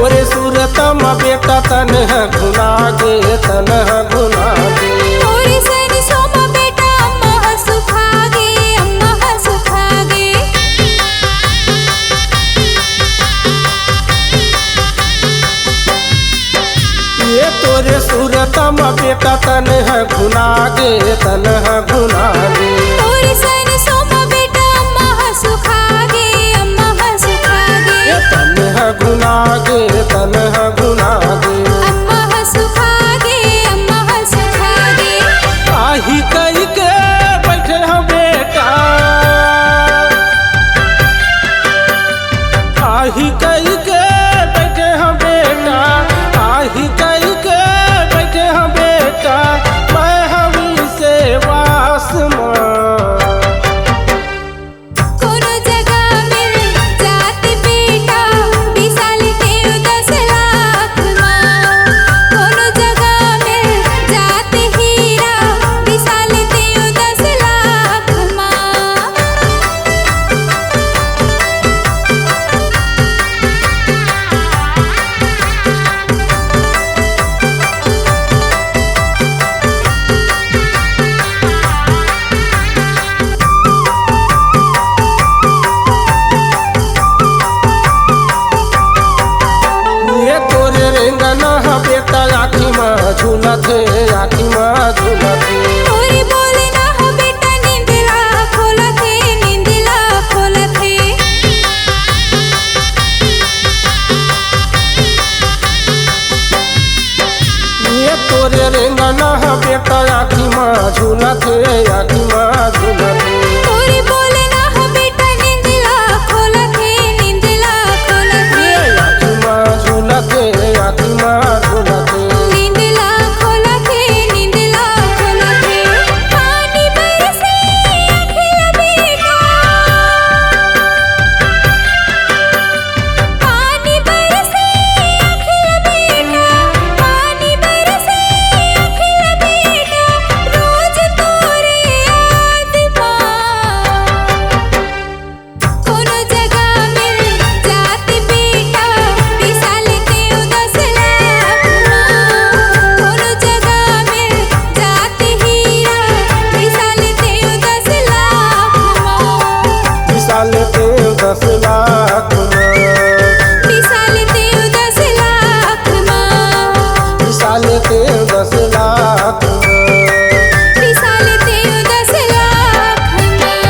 तोरे सूरतम बेटा तन है घुना गे तन है घुना गे तोरे सन सोमा बेटा अम्मा सुखा गे अम्मा सुखा गे ये तोरे सूरतम बेटा तन है घुना गे तन है घुना गे तोरे सन सोमा बेटा अम्मा सुखा गे अम्मा सुखा गे ये तन है घुना गे तन है घुना गे अम्मा सुखा गे अम्मा सुखा गे आही कई के बैठे हैं बेटा आही कई के बैठे हैं बेटा आही कई के बैठे हैं बेटा मैं हमी से वास कोनो जगह मिल जात बेटा विशाल के 10 लाख माँ कोनो जगह मिल जात हीरा विशाल के 10 लाख माँ ये तोरे रेंगना है बेटा आखी माँ झूलत है आखी माँ झूलत है तोरी बोले ना हो बेटा नींदला खोलत है नींदला खोलत है ये तोरे रेंगना है बेटा आखी माँ झूलत है आखी माँ झूलत है तोरी बोले ना हो बेटा नींदला खोलत है नींदला खोलत है आखी माँ झूलत है आखी माँ झूलत है नींदला खोलत है नींदला खोलत है पानी बरसे अखिल बेटा पानी बरसे अखिल बेटा पानी बरसे अखिल बेटा रोज तोरे याद कोनो जगह मिल जात बेटा विशाल के 10 लाख माँ कोनो जगह मिल जात हीरा विशाल के 10 लाख माँ विशाल के 10 लाख माँ विशाल के 10 लाख माँ विशाल के 10 लाख माँ विशाल के 10 लाख माँ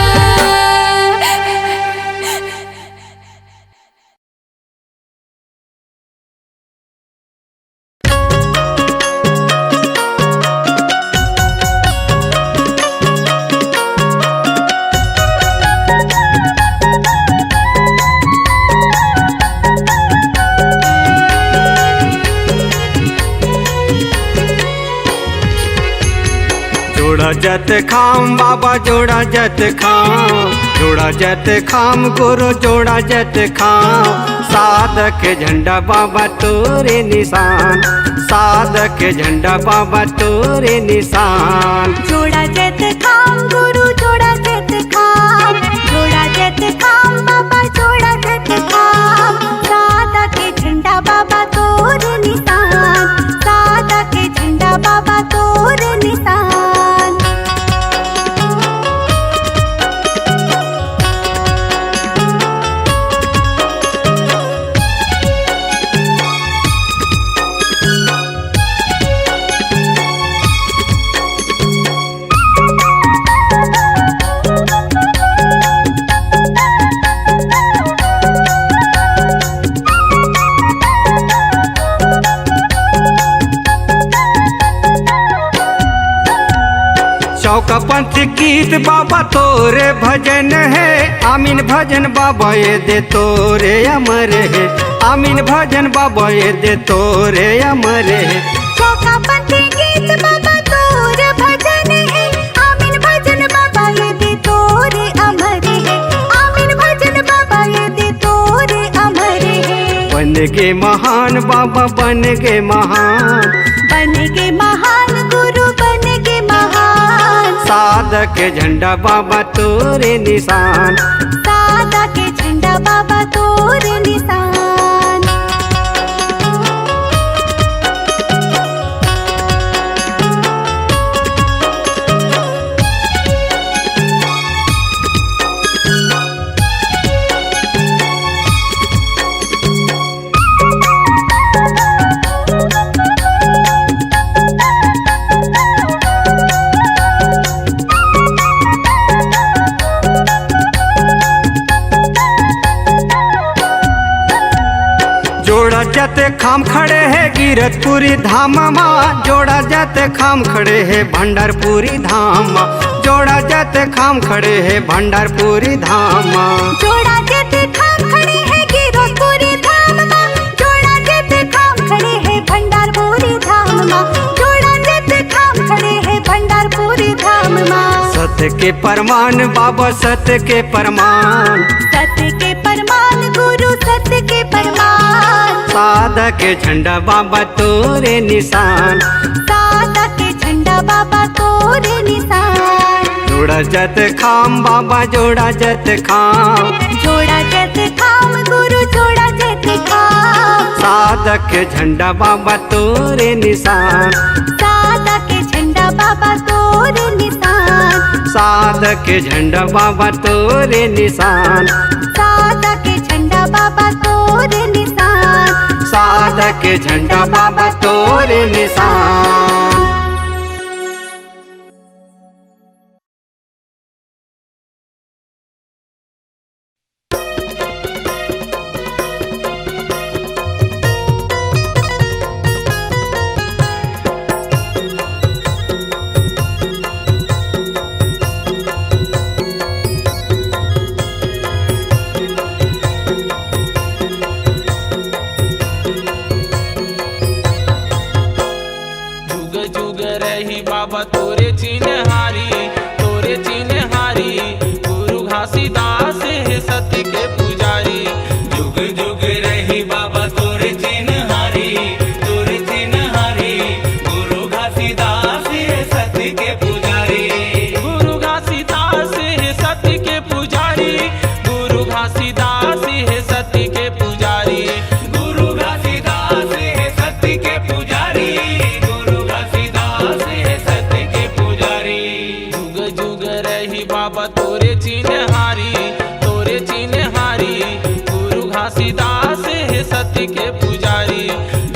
जोड़ा जत खाम बाबा जोड़ा जत खाम जोड़ा जत खाम गुरु जोड़ा जत खाम साधक झंडा बाबा तोरे निशान साधक झंडा बाबा तोरे निशान जोड़ा जत खाम गुरु जोड़ा जत खाम जोड़ा जत खाम बाबा जोड़ा जत खाम सादा के झंडा बाबा तोर निशान सादा के झंडा बाबा तोर निशान चौका पंथ गीत बाबा तोरे भजन है आमीन भजन बाबा ये दे तोरे अमर है आमीन भजन बाबा ये दे तोरे अमर है चौका पंथी गीत बाबा तोर भजन है आमीन भजन बाबा ये दे तोरे अमर है आमीन भजन बाबा ये दे तोरे अमर है बन गे महान बाबा बन गे महान बन गे महान गुरु बन गे महान साधक झंडा बाबा तोरे निशान सादा के झंडा बाबा तोर निशान जोड़ा जाते खाम खड़े है गिरतपुरी धाम माँ, जोड़ा जाते खाम खड़े है भंडारपुरी धाम माँ, जोड़ा जाते खाम खड़े है भंडारपुरी धाम माँ। जोड़ा जेते खाम खड़े हैं गिरतपुरी धाम माँ, जोड़ा जेते खाम खड़े हैं भंडारपुरी धाम माँ, जोड़ा जेते खाम खड़े हैं भंडारपुरी धाम माँ। सत्य के परमान बाबा सत्य के परमान, सत्य के परमान गुरु सत्य के परमान, साधक के झंडा बाबा तोरे निशान, सादा के झंडा बाबा तोरे निशान। जोड़ा जत खाम बाबा जोड़ा जत खाम, जोड़ा जेते खाम गुरु जोड़ा जेते खाम, साधक के झंडा बाबा तोरे निशान, सादा के झंडा बाबा तोरे निशान, साधक के झंडा बाबा तोरे निशान, सादा के झंडा बाबा तोरे निशान। साधक के झंडा बाबा तोरे निशान। जुग रही बाबा तोरे चिन्हारी, तोरे चिन्हारी गुरु घासीदास है सत्य के पुजारी। जुग जुग रही बाबा तोरे चिन्हारी, तोरे चिन्हारी गुरु घासीदास है सत्य के पुजारी। गुरु घासीदास है सत्य के पुजारी, गुरु घासीदास है सत्य के पुजारी। गुरु घासीदास है सत्य के पुजारी, गुरु घासीदास है सत्य के पुजारी। जुग जुग रही बाबा तोरे चिन्हारी, तोरे चिन्हारी गुरु घासीदास है सत्य के पुजारी।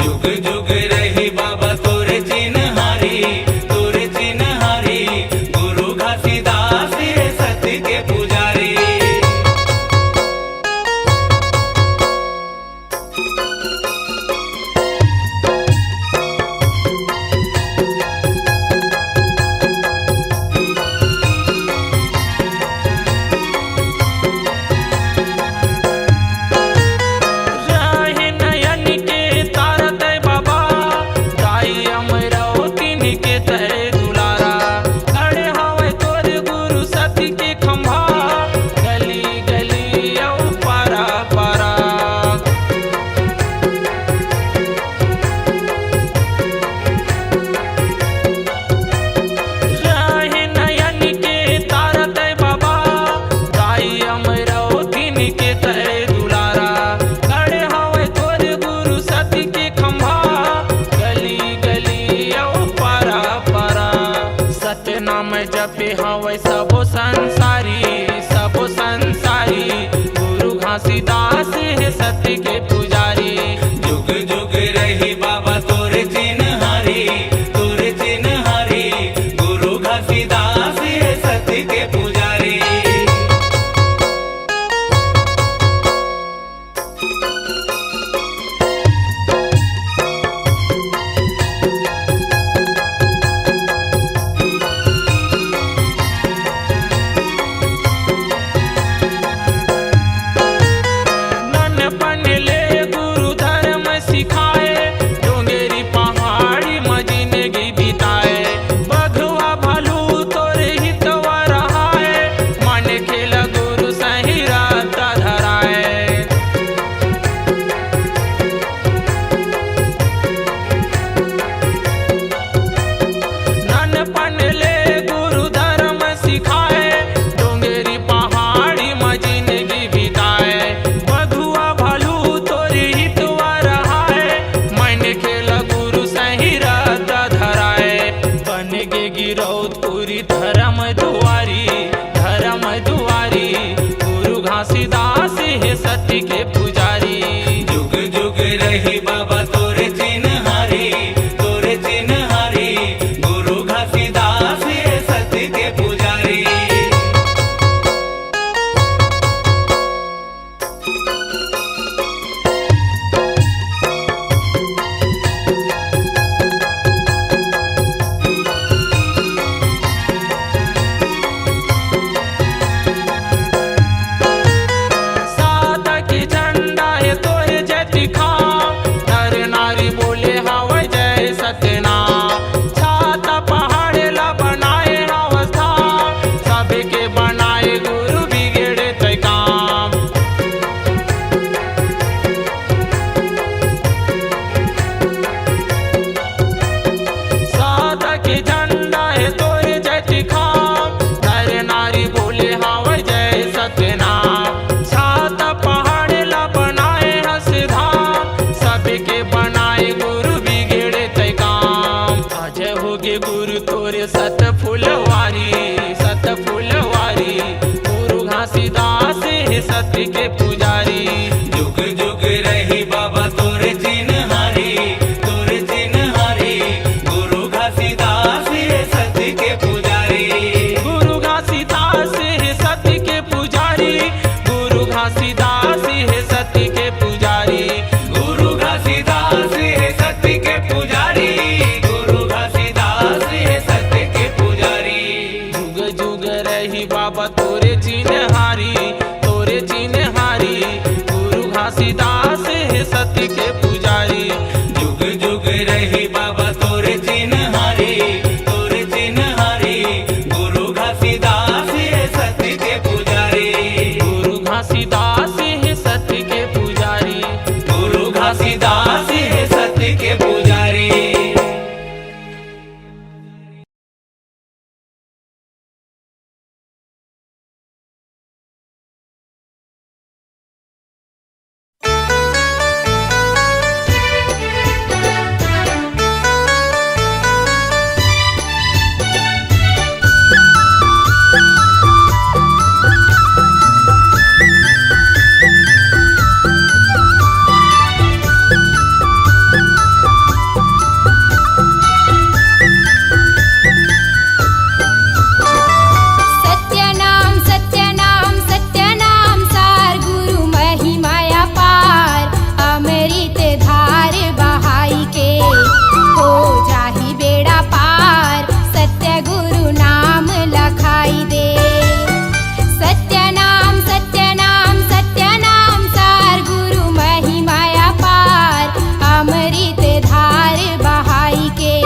जुग जुग रही बाबा तोरे चिन्हारी, तोरे चिन्हारी गुरु घासीदास है सत्य के पुजारी। राहे नयन के तारत बाबा, दाई अमरावती के तय दुलारा। खड़े हवे तोर गुरु सत्य के खंभा, गली गली औ पारा पारा। राहे नयन के तारत बाबा, दाई अमरावती के तय दुलारा। खड़े हवे तोर गुरु सत्य के खंभा, गली गली औ पारा पारा। सत्य नाम जपे हवे सबो संसारी, सबो संसारी गुरु घासीदास है सत्य के पुजारी। जुग जुग रही बाबा तोरे चिन्हारी, तोरे चिन्हारी गुरु घासीदास है सत्य के पुजारी। नन्नपन ले गुरु धर्म सिखाए, डोंगेरी पहाड़ी में जिंदगी बिताए। बघवा भालू तोरे हितवा रहाए, मन खेल गुरु सही रात धराए। नन्नपन ले गुरु धर्म सिखाए, डोंगेरी पहाड़ी में जिंदगी बिताए। बघुआ भालू तोरी हितवा रहाए, मन खेल गुरु सही रात धराए। बन गे गिरौदपुरी धर्म दुआरी, धर्म दुआरी गुरु घासीदास है सत्य के पुजारी। जुग जुग रही बाबा तोरे चिन्हारी, तोरे चिन्हारी गुरु घासीदास है सत्य के पुजारी। बनाए गुरु बिगड़े तय काम। अजय होगे गुरु तोरे सत फुलवारी, सत फुलवारी। गुरु घासीदास है सत्य के पुजारी। जुग जुग रही बाबा तोरे चिन्हारी, तोरे चिन्हारी। गुरु घासीदास है सत्य के पुजारी। गुरु घासीदास है सत्य के पुजारी। गुरु घासीदास है सत्य के पुजारी। गुरु घासीदास है सत्य के पुजारी। गुरु घासीदास है सत्य के पुजारी। जुग जुग रही बाबा तोरे चिन्हारी, तोरे चिन्हारी। गुरु घासीदास है सत्य के पुजारी। जुग जुग रही बाबा तोरे चिन्हारी, तोरे चिन्हारी। गुरु घासीदास है सत्य के पुजारी। गुरु घासीदास है सत्य के पुजारी। गुरु घासीदास है सत्य के पुजारी। सत्यनाम सत्यनाम सत्यनाम सार गुरु महिमाया पार। अमृत धार बहाई के हो जाहि बेड़ा पार। सत्य गुरु नाम लखाई दे। सत्यनाम सत्यनाम सत्यनाम सार गुरु महिमाया पार। अमृत धार बहाई के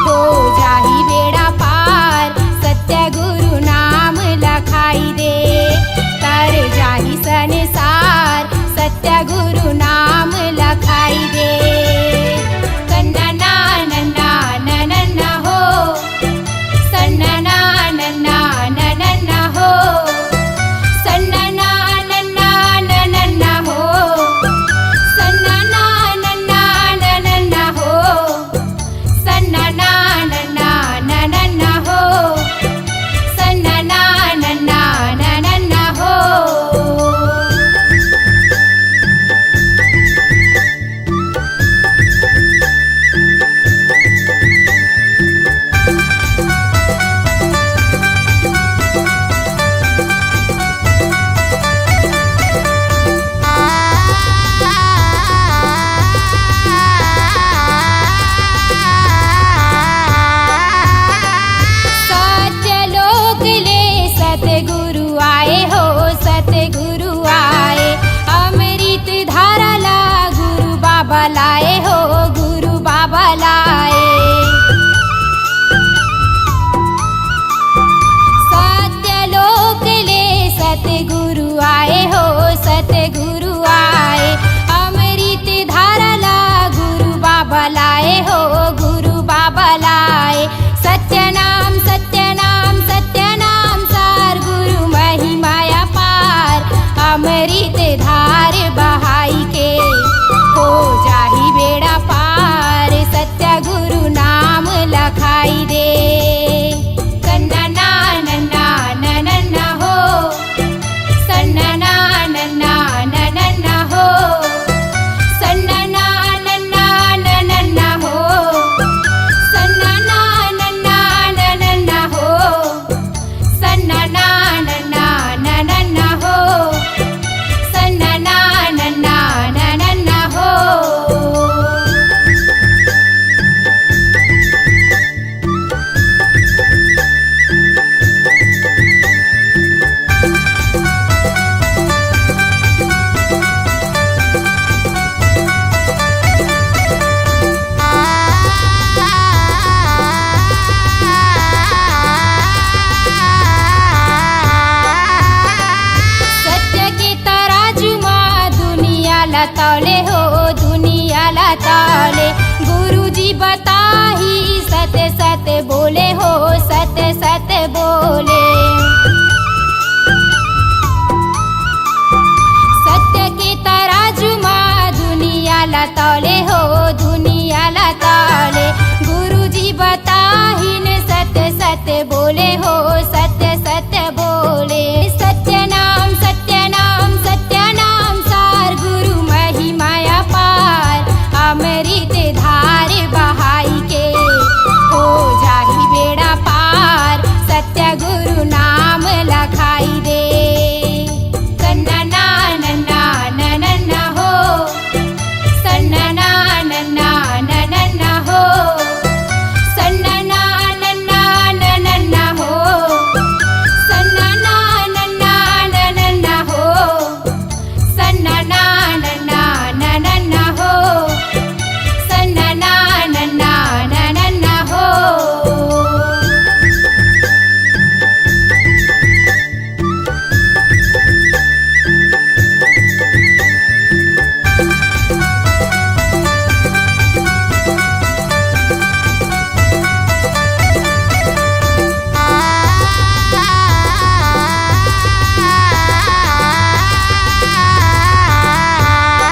हो जाहि बेड़ा पार। सत्य गुरु नाम लखाई दे। तर जाहि संसार सत्य गुरु नाम लखाई दे। सन्नना नन्ना नन्ना हो, सन्नना नन्ना नन्ना हो, सन्नना नन्ना नन्ना हो, सन्नना नन्ना नन्ना हो, सन्नना नन्ना नन्ना हो, सन्नना नन्ना नन्ना हो। सत्यलोक ले सतगुरु आए हो, सतगुरु आए। अमृत धारा ला गुरु बाबा लाए हो, गुरु बाबा लाए। सत्यलोक ले सतगुरु आए हो, सतगुरु आए। अमृत धारा ला गुरु बाबा लाए हो, गुरु बाबा लाए। सत्यनाम सत्यनाम सत्यनाम सार गुरु महिमाया पार। अमृत धार बहाई के हो जाहि बेड़ा पार। सत्य गुरु नाम लखाई दे। सन्नना नन्ना नन्ना हो, सन्नना नन्ना नन्ना हो, सन्नना नन्ना नन्ना हो, सन्नना नन्ना नन्ना हो, सन्नना नन्ना नन्ना हो, सन्नना नन्ना नन्ना हो। सत्य के तराजू माँ दुनिया ला तौले हो, दुनिया ला तौले। गुरु जी बताही सत्य सत्य बोले हो, सत्य सत्य बोले। सत्य के तराजू माँ दुनिया ला तौले हो दुनिया ला तौले गुरुजी बताहिन सत्य सत्य बोले हो सत्य सत्य बोले सत्य नाम सार गुरु महिमाया पार अमृत धार बहाई के हो जाहि बेड़ा पार सत्य गुरु नाम लखाई दे सन्ना ना नन्ना नन्ना हो सन्ना ना नन्ना नन्ना हो सन्ना ना नन्ना नन्ना हो सन्ना ना नन्ना नन्ना हो सन्ना ना नन्ना नन्ना हो सन्ना ना नन्ना नन्ना हो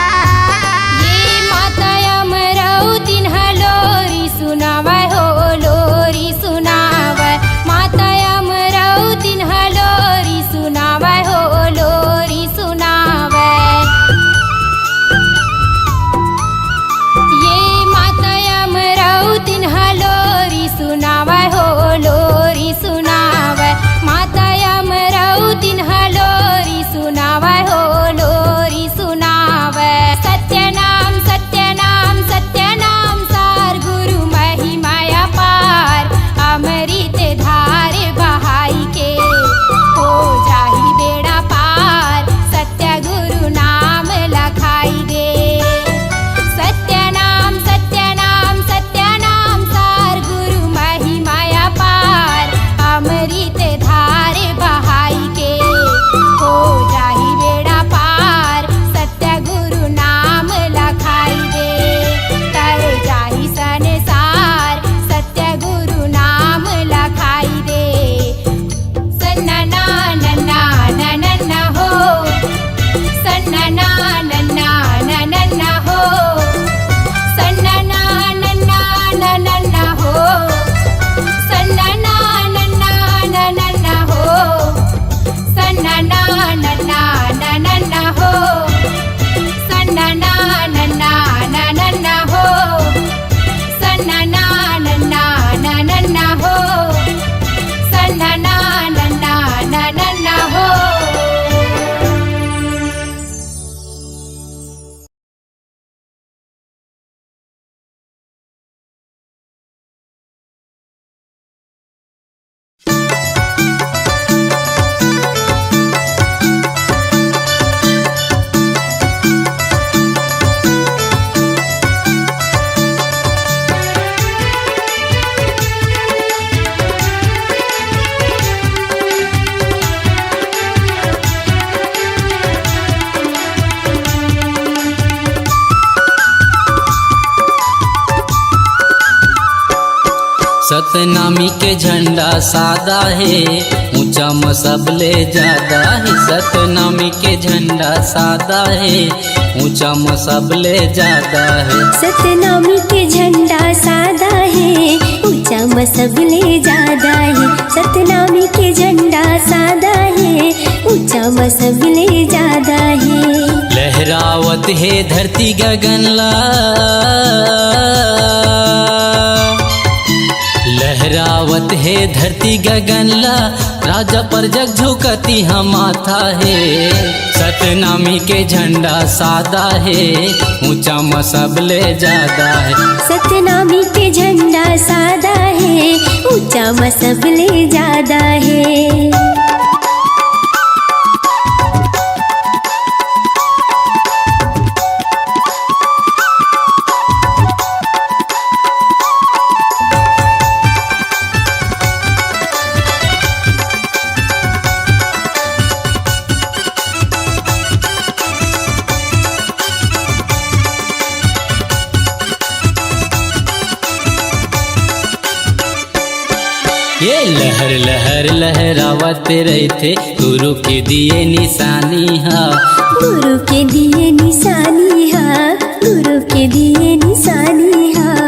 ये माता अमरावतीन लोरी सुनावय हो लोरी सुनावय माता अमरावतीन लोरी सुनावय हो लोरी सुनावय ये माता अमरावतीन लोरी सुनावय हो लोरी सुनावय माता अमरावतीन लोरी सुनावय हो लोरी सुनावय सत्य नाम सार गुरु महिमाया पार अमृत धार बहाई के हो जाहि बेड़ा पार सत्य गुरु नाम लखाई दे सत्य नाम सार गुरु महिमाया पार अमृत धार बहाई के हो जाहि बेड़ा पार सत्य गुरु नाम लखाई दे तर जाहि संसार सत्य गुरु नाम लखाई दे सन्ना ना नन्ना नन्ना हो सन्ना ना नन्ना नन्ना हो सन्ना ना नन्ना नन्ना हो सन्ना ना नन्ना नन्ना हो सन्ना ना नन्ना नन्ना हो सन्ना ना नन्ना नन्ना हो सन्ना ना नन्ना नन्ना हो सन्ना ना नन्ना नन्ना हो सतनामी के झंडा सादा है ऊंचा मसबले ज्यादा है सतनामी के झंडा सादा है ऊंचा मसबले ज्यादा है सतनामी के झंडा सादा है ऊंचा मसबले ज्यादा है सतनामी के झंडा सादा है ऊंचा मसबले ज्यादा है लहरावत है धरती गगनला लहरावत है धरती गगनला राजा पर जग झुकती हम माथा है सतनामी के झंडा सादा है ऊंचा मसबले ज्यादा है सतनामी के झंडा सादा है ऊंचा मसबले ज्यादा है ये लहर लहर लहरावत रहते गुरु के दिए निशानी हा गुरु के दिए निशानी हा गुरु के दिए निशानी हाँ।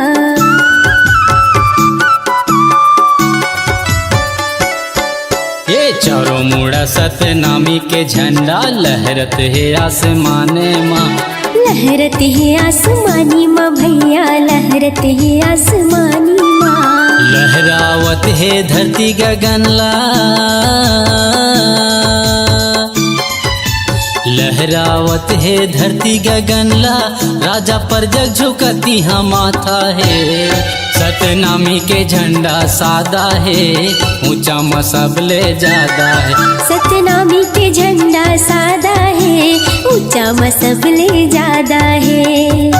ये चारों मुड़ा सतनामी के झंडा लहरत है आसमाने माँ। लहरत है आसमानी माँ भैया, लहरत है आसमानी माँ। लहरावत है धरती गगनला, लहरावत है धरती गगनला, राजा पर जग झुकती हाँ माथा है। सतनामी के झंडा सादा है, ऊंचा मसबले ज्यादा है। सतनामी के झंडा सादा है, ऊंचा मसबले ज्यादा है।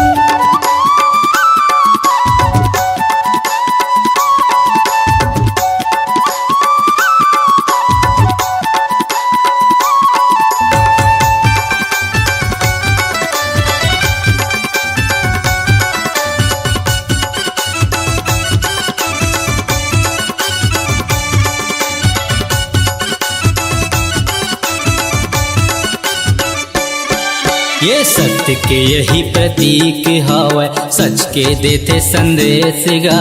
ये सत्य के यही प्रतीक हवै, सच के देते संदेश गा।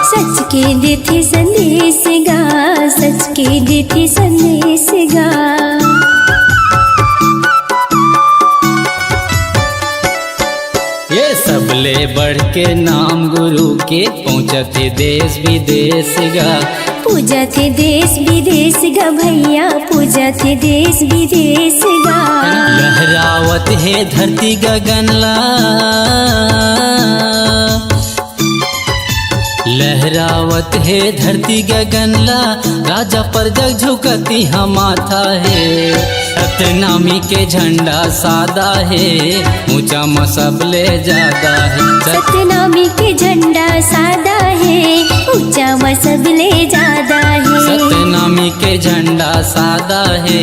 सच के देते संदेश गा, सच के देते संदेश गा। ये सबले बढ़ के नाम गुरु के पहुँचते देश विदेश गा। पूजा थे देश विदेश गा भैया, पूजा थे देश विदेश गा। लहरावत है धरती गगनला, लहरावत है धरती गगनला, राजा पर जग झुकती हाँ माथा है। सतनामी के झंडा सादा है, ऊंचा मसबले ज्यादा है। सतनामी के झंडा सादा है, ऊंचा मसबले ज्यादा है। सतनामी के झंडा सादा है,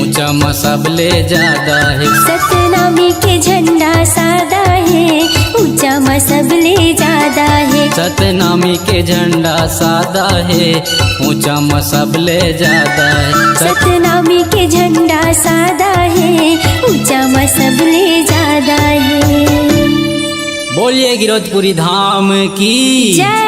ऊंचा मसबले ज्यादा है। सतनामी के झंडा सादा है, ऊंचा मसबले ज्यादा है। सतनामी के झंडा सादा है, ऊंचा मसबले ज्यादा है। सतनामी के झंडा सादा है, ऊंचा मसबले ज्यादा है। बोलिए गिरौदपुरी धाम की जय।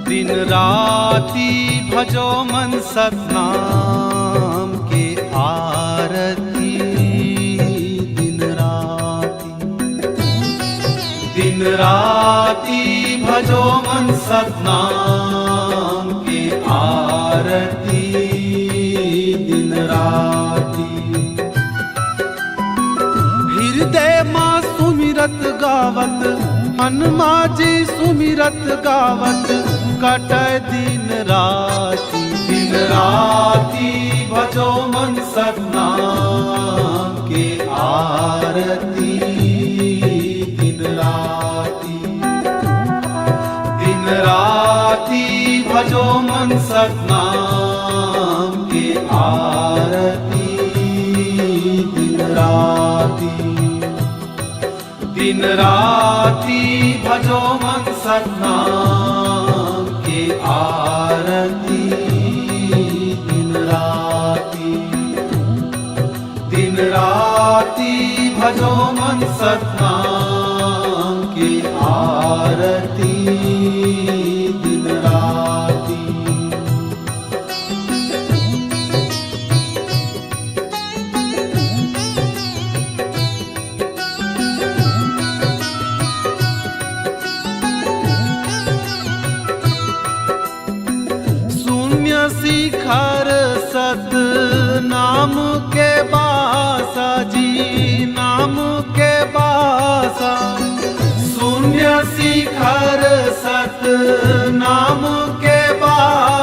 दिन राती भजो मन सतनाम के आरती। दिन राती भजो मन सतनाम के आरती। दिन राती हृदय माँ सुमिरत गावत, मन माझी सुमिरत गावत, कट दिन राती। दिन राती भजो मन सतनाम के आरती। दिन राती भजो मन सतनाम के आरती। दिन राती भजो मन सतनाम के आरती। दिन राती भजो मन सतनाम के आरती। दिन राती शिखर सत नाम के बासा जी, नाम के बासा। शून्य शिखर सत नाम के बासा।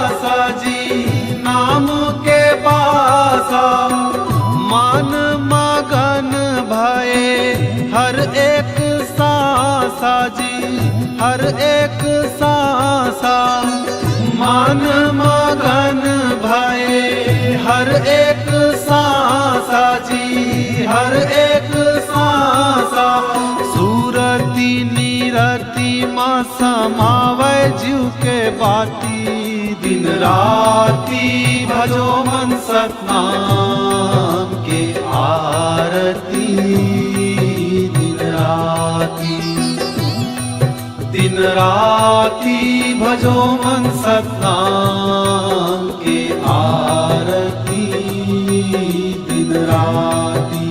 मगन भये हर एक सांसा जी, हर एक सांसा सूरती नीरति माँ समावै जीव के बाती। दिन राती भजो मन सतनाम के आरती। दिन राती, दिन राती भजो मन सतनाम के आरती। दिन राती,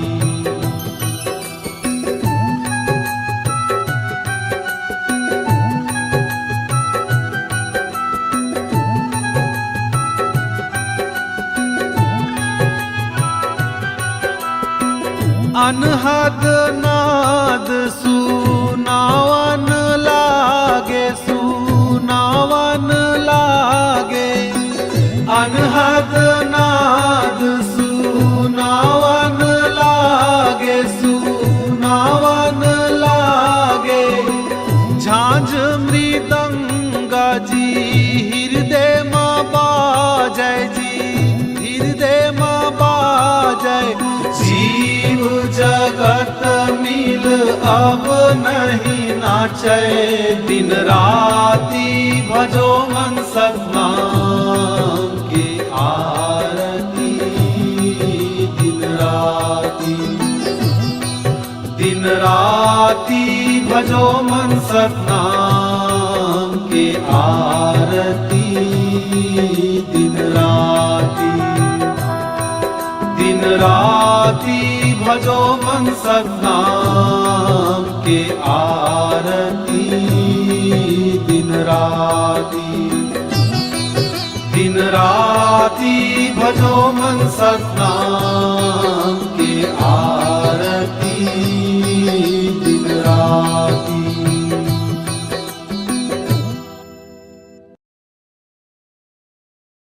अनहद नाद सुनावन लागे, सुनावन लागे। अनहद नाद सुनावन लागे, सुनावन लागे। झांझ मृदंगा जी हृदय माँ बाजय जी, हृदय माँ बाजय। जीव जगत मिल अब नहीं नाचे। दिन राती भजो मन सतनाम के आरती। दिन राती, दिन राती भजो मन सतनाम के आरती। दिन राती, दिन राती भजो मन सतनाम के आरती। दिन राती, दिन राती भजो मन सतनाम